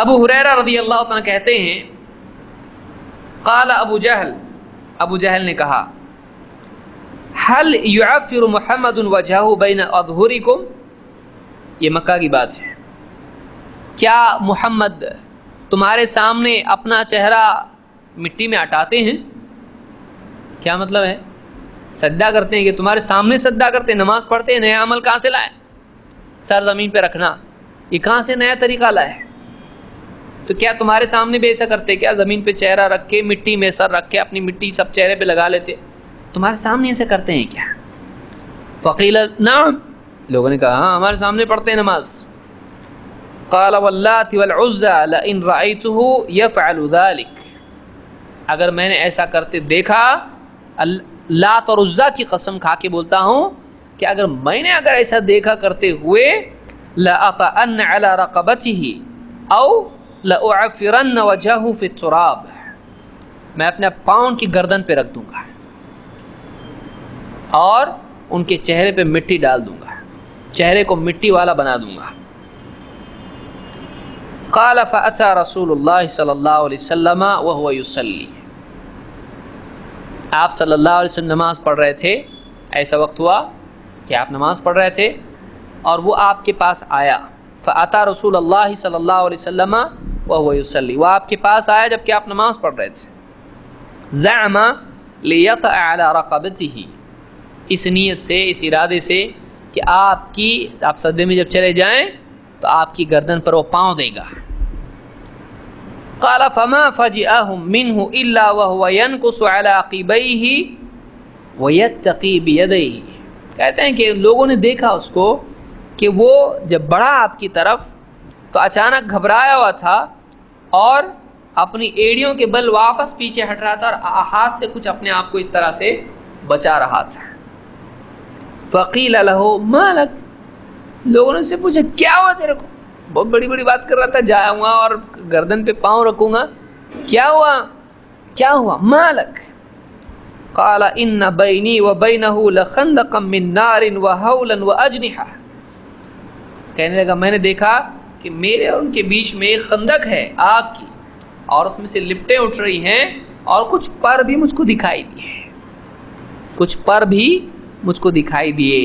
ابو ہریرہ رضی اللہ عنہ کہتے ہیں قال ابو جہل نے کہا هل يعفر محمد وجهه بين اظهركم، یہ مکہ کی بات ہے، کیا محمد تمہارے سامنے اپنا چہرہ مٹی میں اٹاتے ہیں؟ کیا مطلب ہے؟ سجدہ کرتے ہیں کہ تمہارے سامنے سجدہ کرتے ہیں، نماز پڑھتے ہیں، نیا عمل کہاں سے لائے؟ سر زمین پہ رکھنا، یہ کہاں سے نیا طریقہ لائے؟ تو کیا تمہارے سامنے بھی ایسا کرتے؟ کیا زمین پہ چہرہ رکھ کے مٹی میں سر رکھ کے اپنی مٹی سب چہرے پہ لگا لیتے؟ تمہارے سامنے ایسے کرتے ہیں کیا؟ فقیل نعم، لوگوں نے کہا ہاں ہمارے سامنے پڑھتے ہیں نماز۔ قال واللات والعزى لئن رأيته يفعل ذلك، اگر میں نے ایسا کرتے دیکھا، لات اور عزا کی قسم کھا کے بولتا ہوں کہ اگر میں نے ایسا دیکھا کرتے ہوئے، لأطأن على رقبته او لأعفرن وجهه في التراب، میں اپنے پاؤں کی گردن پہ رکھ دوں گا اور ان کے چہرے پہ مٹی ڈال دوں گا، چہرے کو مٹی والا بنا دوں گا۔ قال فأتى رسول اللہ صلی اللہ علیہ وسلم وهو يصلي، آپ صلی اللہ علیہ وسلم نماز پڑھ رہے تھے، ایسا وقت ہوا کہ آپ نماز پڑھ رہے تھے اور وہ آپ کے پاس آیا۔ فأتى رسول اللہ صلی اللہ علیہ وسلم وهو يصلي، وہ آپ کے پاس آیا جبکہ آپ نماز پڑھ رہے تھے۔ زعم ليطأ على رقبته، اس نیت سے، اس ارادے سے کہ آپ سجدے میں جب چلے جائیں تو آپ کی گردن پر وہ پاؤں دے گا۔ قال فما فجئهم منه الا وهو ينكص على عقبيه ويتقي بيديه، کہتے ہیں کہ لوگوں نے دیکھا اس کو کہ وہ جب بڑھا آپ کی طرف تو اچانک گھبرایا ہوا تھا اور اپنی ایڑیوں کے بل واپس پیچھے ہٹ رہا تھا اور ہاتھ سے کچھ اپنے آپ کو اس طرح سے بچا رہا تھا۔ فقیل له ما لک، لوگوں نے اس سے پوچھا کیا ہوا تیرے کو؟ بہت بڑی بڑی بات کر رہا تھا، جاؤں گا اور گردن پہ پاؤں رکھوں گا، کیا ہوا؟ ما لک؟ قال ان بینی وبینہ لخندقا من نار وہولا واجنحہ، کہنے لگا میں نے دیکھا کہ میرے اور ان کے بیچ میں ایک خندق ہے آگ کی، اور اس میں سے لپٹیں اٹھ رہی ہیں اور کچھ پر بھی مجھ کو دکھائی دیے،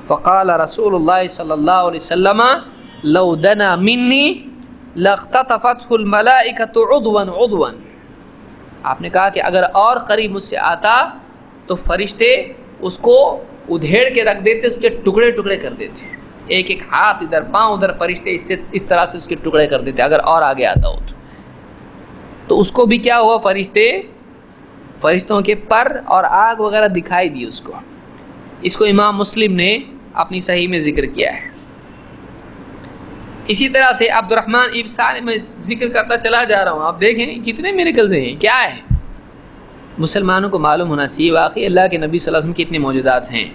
فقال رسول اللہ صلی اللہ علیہ وسلم لو دنا منی لاختطفته الملائکۃ عضوا عضوا، آپ نے کہا کہ اگر اور قریب مجھ سے آتا تو فرشتے اس کو ادھیڑ کے رکھ دیتے، اس کے ٹکڑے ٹکڑے کر دیتے، ایک ایک ہاتھ ادھر پاؤں ادھر، فرشتے اس طرح سے اس کے ٹکڑے کر دیتے اگر اور آگے آتا ہو تو اس کو بھی کیا ہوا، فرشتوں کے پر اور آگ وغیرہ دکھائی دی اس کو امام مسلم نے اپنی صحیح میں ذکر کیا ہے۔ اسی طرح سے عبد الرحمن ابن سالم میں ذکر کرتا چلا جا رہا ہوں، آپ دیکھیں کتنے میریکلز ہیں، کیا ہے؟ مسلمانوں کو معلوم ہونا چاہیے واقعی اللہ کے نبی صلی اللہ علیہ وسلم کے اتنے معجزات ہیں۔